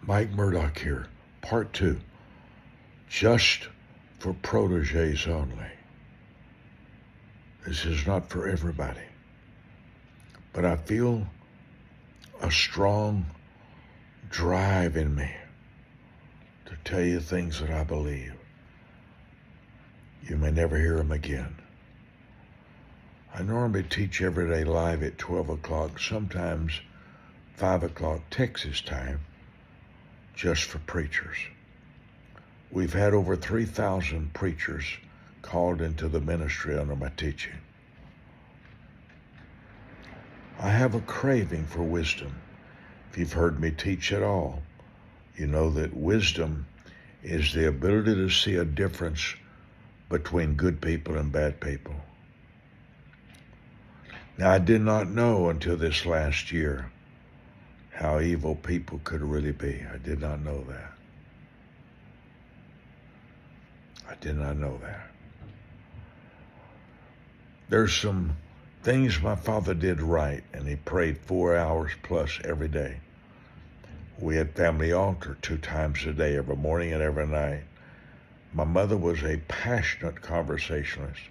Mike Murdock here, part 2, just for protégés only. This is not for everybody, but I feel a strong drive in me to tell you things that I believe. You may never hear them again. I normally teach everyday live at 12 o'clock, sometimes 5 o'clock Texas time, just for preachers. We've had over 3,000 preachers called into the ministry under my teaching. I have a craving for wisdom. If you've heard me teach at all, you know that wisdom is the ability to see a difference between good people and bad people. Now, I did not know until this last year how evil people could really be. I did not know that. I did not know that. There's some things my father did right, and he prayed 4 hours plus every day. We had family altar 2 times a day, every morning and every night. My mother was a passionate conversationalist,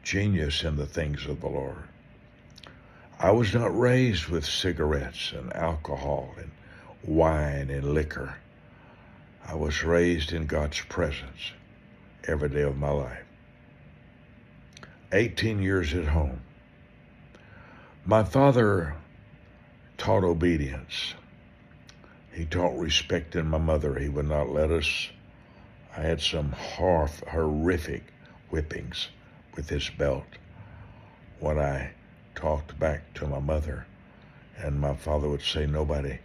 genius in the things of the Lord. I was not raised with cigarettes and alcohol and wine and liquor. I was raised in God's presence every day of my life. 18 years at home. My father taught obedience. He taught respect in my mother. He would not let us. I had some horrific whippings with his belt when I talked back to my mother, and my father would say, "Nobody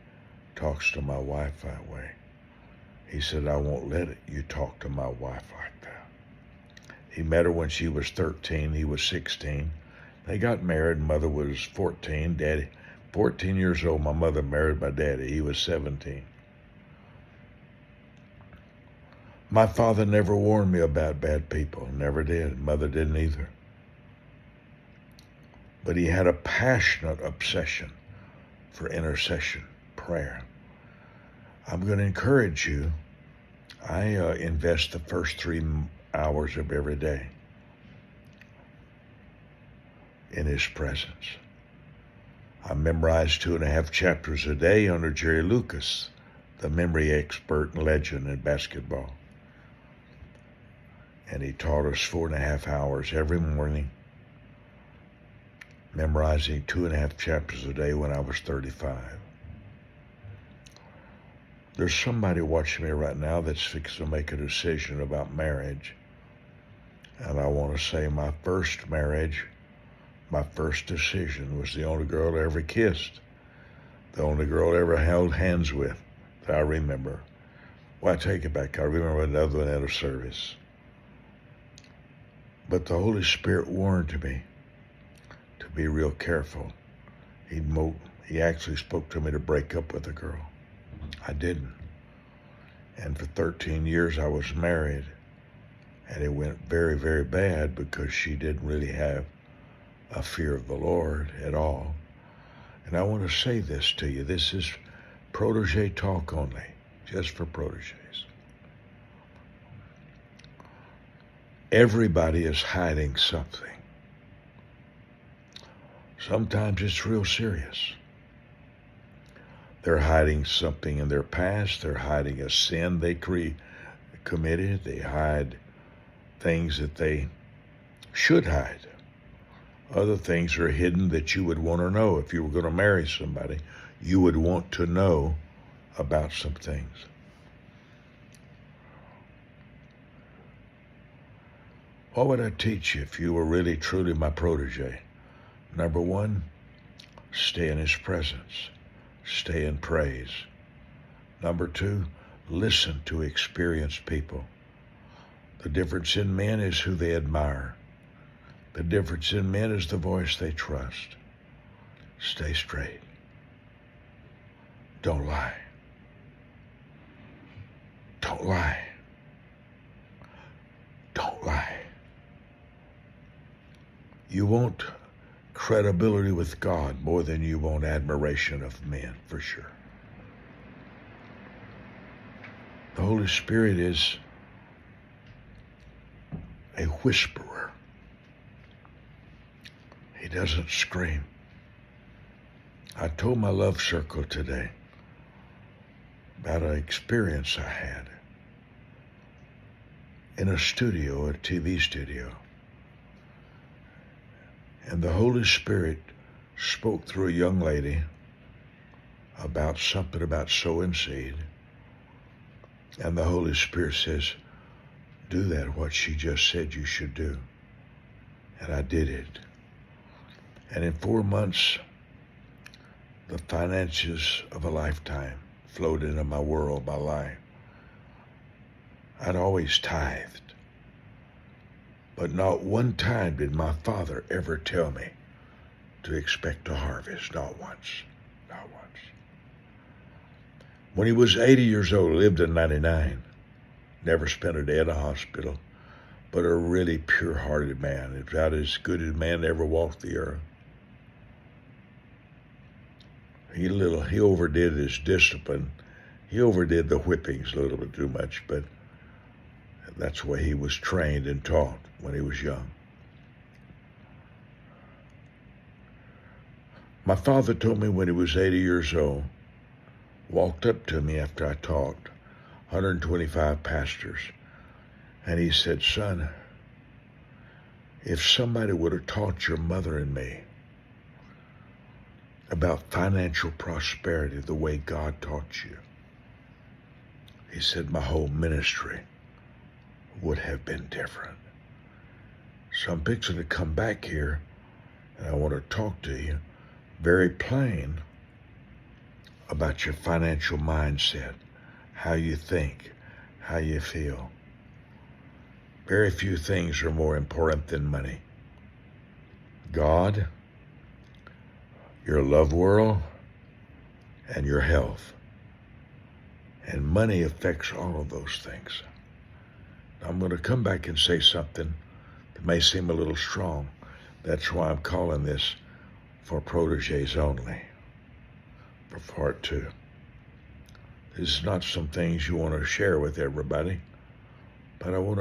talks to my wife that way." He said, "I won't let you talk to my wife like that." He met her when she was 13, he was 16. They got married. Mother was 14, daddy 14 years old. My mother married my daddy. He was 17. My father never warned me about bad people, never did. Mother didn't either. But he had a passionate obsession for intercession, prayer. I'm going to encourage you. I invest the first 3 hours of every day in his presence. I memorize 2.5 chapters a day under Jerry Lucas, the memory expert and legend in basketball. And he taught us 4.5 hours every morning, memorizing 2.5 chapters a day when I was 35. There's somebody watching me right now that's fixing to make a decision about marriage. And I want to say my first marriage, my first decision was the only girl I ever kissed, the only girl I ever held hands with that I remember. Well, I take it back. I remember another one at a service. But the Holy Spirit warned me to be real careful. He actually spoke to me to break up with a girl. I didn't. And for 13 years I was married, and it went very, very bad because she didn't really have a fear of the Lord at all. And I want to say this to you. This is protégé talk only, just for protégés. Everybody is hiding something. Sometimes it's real serious. They're hiding something in their past. They're hiding a sin they committed. They hide things that they should hide. Other things are hidden that you would want to know. If you were going to marry somebody, you would want to know about some things. What would I teach you if you were really, truly my protégé? Number 1, stay in his presence. Stay in praise. Number 2, listen to experienced people. The difference in men is who they admire. The difference in men is the voice they trust. Stay straight. Don't lie. Don't lie. Don't lie. You want credibility with God more than you want admiration of men, for sure. The Holy Spirit is a whisperer. He doesn't scream. I told my love circle today about an experience I had in a studio, a TV studio. And the Holy Spirit spoke through a young lady about something about sowing seed. And the Holy Spirit says, do that, what she just said you should do. And I did it. And in 4 months, the finances of a lifetime flowed into my world, my life. I'd always tithed. But not one time did my father ever tell me to expect a harvest. Not once. Not once. When he was 80 years old, lived to 99, never spent a day in a hospital, but a really pure-hearted man, about as good as man ever walked the earth. He overdid his discipline. He overdid the whippings a little bit too much, but that's the way he was trained and taught when he was young. My father told me when he was 80 years old, walked up to me after I talked, 125 pastors, and he said, son, if somebody would have taught your mother and me about financial prosperity the way God taught you, he said, my whole ministry would have been different. So I'm fixing to come back here, and I want to talk to you very plain about your financial mindset, how you think, how you feel. Very few things are more important than money. God, your love world, and your health. And money affects all of those things. I'm going to come back and say something that may seem a little strong. That's why I'm calling this for Protégés only, for part 2. This is not some things you want to share with everybody, but I want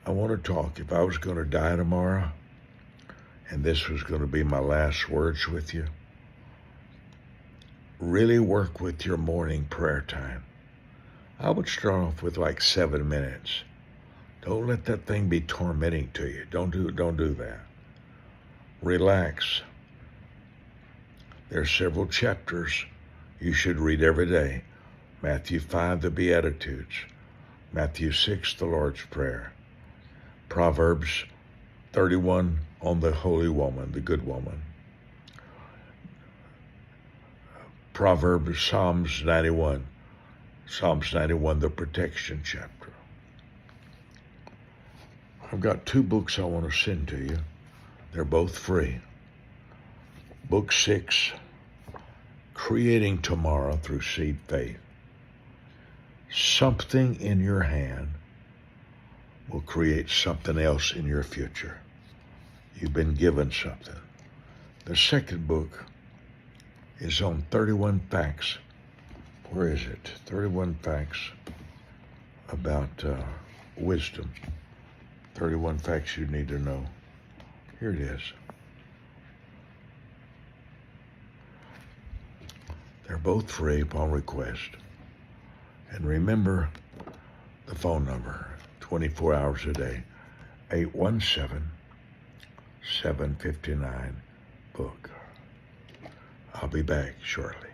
to talk. If I was going to die tomorrow, and this was going to be my last words with you, really work with your morning prayer time. I would start off with like 7 minutes. Don't let that thing be tormenting to you. Don't do that. Relax. There are several chapters you should read every day. Matthew 5, the Beatitudes. Matthew 6, the Lord's Prayer. Proverbs 31 on the holy woman, the good woman. Psalms 91. Psalms 91, the protection chapter. I've got 2 books I want to send to you. They're both free. Book 6, Creating Tomorrow Through Seed Faith. Something in your hand will create something else in your future. You've been given something. The second book is on 31 facts. Where is it? 31 facts about wisdom. 31 facts you need to know. Here it is. They're both free upon request. And remember the phone number, 24 hours a day, 817-759-BOOK. I'll be back shortly.